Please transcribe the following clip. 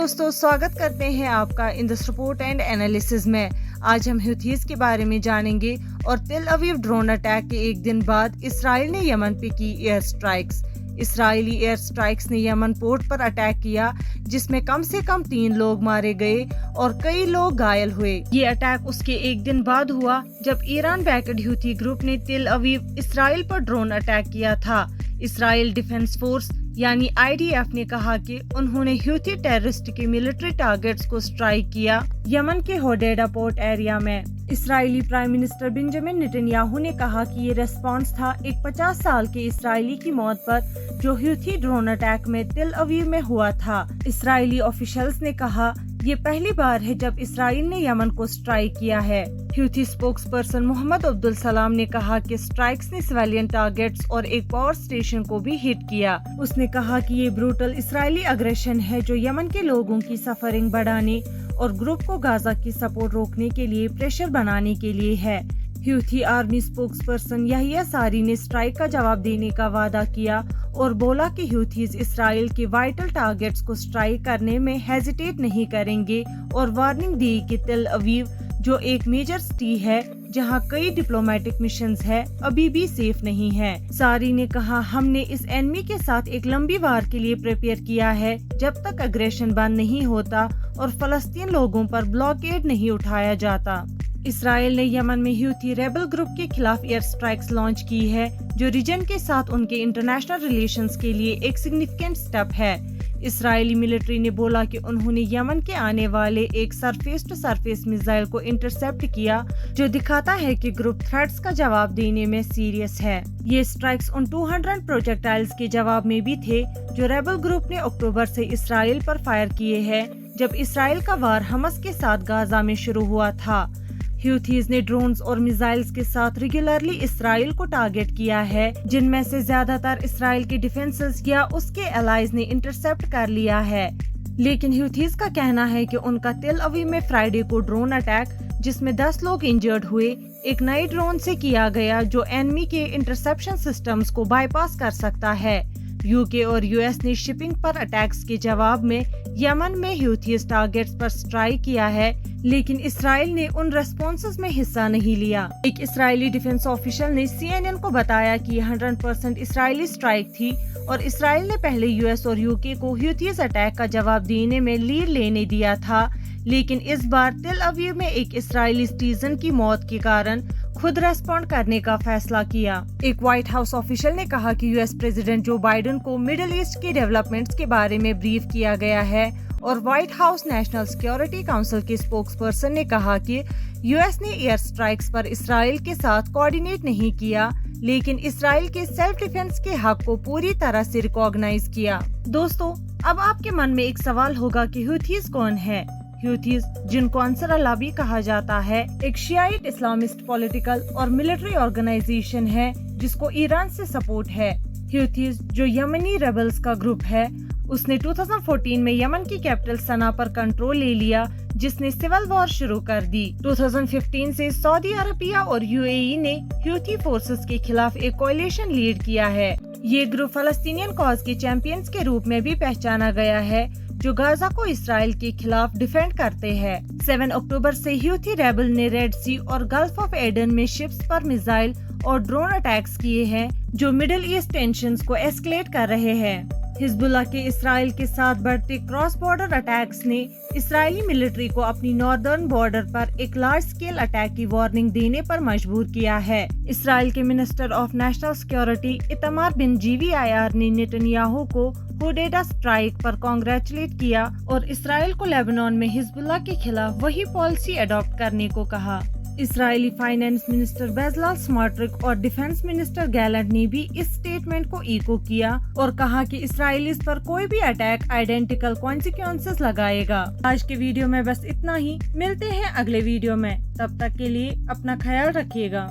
دوستو स्वागत करते हैं आपका in the report and analysis में। आज हम हुथीज के बारे में जानेंगे और तेल अवीव ड्रोन अटैक के एक दिन बाद इसराइल ने यमन पे की air strikes. Israeli air strikes ने यमन पोर्ट पर अटैक किया जिसमें कम से कम 3 लोग मारे गए और कई लोग घायल हुए। ये अटैक उसके एक दिन बाद हुआ जब ईरान बैक्ड हुथी ग्रुप ने तेल अवीव इसराइल पर ड्रोन अटैक किया था। इसराइल डिफेंस फोर्स यानी IDF ने कहा कि उन्होंने हुथी टेररिस्ट के मिलिट्री टारगेट्स को स्ट्राइक किया यमन के होडेडा पोर्ट एरिया में। Israeli prime minister Benjamin Netanyahu ने कहा कि ये रेस्पॉन्स था एक 50 साल के इसराइली की मौत पर जो हुथी ड्रोन अटैक में तेल अवीव में हुआ था। इसराइली ऑफिशियल्स ने कहा ये पहली बार है जब इसराइल ने यमन को स्ट्राइक किया है। Houthi spokesperson Mohammed Abdul Salam ने कहा कि स्ट्राइक्स ने सिविलियन टारगेट्स और एक पावर स्टेशन को भी हिट किया। उसने कहा कि ये ब्रूटल इसराइली अग्रेशन है जो यमन के लोगों की सफरिंग बढ़ाने और ग्रुप को गाजा की सपोर्ट रोकने के लिए प्रेशर बनाने के लिए है। Houthi army spokesperson Yahya Saree ने स्ट्राइक का जवाब देने का वादा किया और बोला कि हुथीज इसराइल के वाइटल टारगेट्स को स्ट्राइक करने में हेजिटेट नहीं करेंगे और वार्निंग दी कि तेल अवीव जो एक मेजर सिटी है जहां कई डिप्लोमेटिक मिशंस है अभी भी सेफ नहीं है। सारी ने कहा हमने इस एनिमी के साथ एक लंबी वार के लिए प्रिपेयर किया है जब तक अग्रेशन बंद नहीं होता और फलस्तीन लोगों पर ब्लॉकेड नहीं उठाया जाता। इसराइल ने यमन में हुथी रेबल ग्रुप के खिलाफ एयर स्ट्राइक्स लॉन्च की है जो रीजन के साथ उनके इंटरनेशनल रिलेशंस के लिए एक सिग्निफिकेंट स्टेप है। इसराइली मिलिट्री ने बोला कि उन्होंने यमन के आने वाले एक सरफेस टू सरफेस मिसाइल को इंटरसेप्ट किया जो दिखाता है कि ग्रुप थ्रेट्स का जवाब देने में सीरियस है। ये स्ट्राइक्स उन 200 प्रोजेक्टाइल्स के जवाब में भी थे जो रेबल ग्रुप ने अक्टूबर से इसराइल पर फायर किए हैं जब इसराइल का वार हमास के साथ गाजा में शुरू हुआ था। हुथीज ने ड्रोन्स और मिसाइल्स के साथ रेगुलरली इसराइल को टारगेट किया है जिनमें से ज्यादातर इसराइल के डिफेंसेस या उसके एलाइज ने इंटरसेप्ट कर लिया है। लेकिन हुथीज का कहना है कि उनका तेल अवीव में फ्राइडे को ड्रोन अटैक जिसमें 10 लोग इंजर्ड हुए एक नए ड्रोन से किया गया जो एनिमी के इंटरसेप्शन सिस्टम्स को बाईपास कर सकता है। UK और US ने शिपिंग पर अटैक्स के जवाब में यमन में हुथीज टारगेट्स पर स्ट्राइक किया है लेकिन इसराइल ने उन रेस्पॉन्सेस में हिस्सा नहीं लिया। एक इसराइली डिफेंस ऑफिशियल ने CNN को बताया कि ये 100% इसराइली स्ट्राइक थी और इसराइल ने पहले US और UK को हुथीज अटैक का जवाब देने में लीड लेने दिया था लेकिन इस बार तेल अवीव में एक इसराइली सिटीजन की मौत के कारण खुद रेस्पॉन्ड करने का फैसला किया। एक व्हाइट हाउस ऑफिशियल ने कहा कि US प्रेसिडेंट जो बाइडेन को मिडिल ईस्ट के डेवलपमेंट्स के बारे में ब्रीफ किया गया है और white house national security council के स्पोक्स पर्सन ने कहा कि US ने एयर स्ट्राइक्स पर इसराइल के साथ कोऑर्डिनेट नहीं किया लेकिन इसराइल के सेल्फ डिफेंस के हक को पूरी तरह से रिकॉग्नाइज किया। दोस्तों, अब आपके मन में एक सवाल होगा कि हुथीज कौन है? हुथीज जिनको अंसर अल्लाह भी कहा जाता है एक शियाइट इस्लामिस्ट पॉलिटिकल और मिलिट्री ऑर्गेनाइजेशन है जिसको ईरान से सपोर्ट है। हुथीज जो यमनी रेबल्स का ग्रुप है उसने 2014 में यमन की कैपिटल सना पर कंट्रोल ले लिया जिसने सिविल वॉर शुरू कर दी। 2015 से सऊदी अरबिया और UAE ने हुथी फोर्सेस के खिलाफ एक कोalition लीड किया है। ये ग्रुप फलस्तीनियन कॉज के चैंपियंस के रूप में भी पहचाना गया है जो गाजा को इसराइल के खिलाफ डिफेंड करते हैं। 7 अक्टूबर से हुथी रेबल ने रेड सी और गल्फ ऑफ एडन में शिप्स पर मिसाइल और ड्रोन अटैक्स किए हैं जो मिडिल ईस्ट टेंशंस को एस्केलेट कर रहे हैं। हिजबुल्लाह के इसराइल के साथ बढ़ते क्रॉस बॉर्डर अटैक्स ने इसराइली मिलिट्री को अपनी नॉर्दर्न बॉर्डर पर एक लार्ज स्केल अटैक की वार्निंग देने पर मजबूर किया है। इसराइल के minister of national security Itamar Ben GVIR ने नेतन्याहू को होडेडा स्ट्राइक पर कांग्रेचुलेट किया और इसराइल को लेबनान में हिजबुल्लाह के खिलाफ वही पॉलिसी अडॉप्ट करने को कहा। इसराइली फाइनेंस मिनिस्टर बेजलाल स्मोट्रिक और डिफेंस मिनिस्टर गैलेंट ने भी इस स्टेटमेंट को इको किया और कहा कि इसराइलीज पर कोई भी अटैक आइडेंटिकल कॉन्सिक्वेंसेस लगाएगा। आज के वीडियो में बस इतना ही, मिलते हैं अगले वीडियो में, तब तक के लिए अपना ख्याल रखिएगा।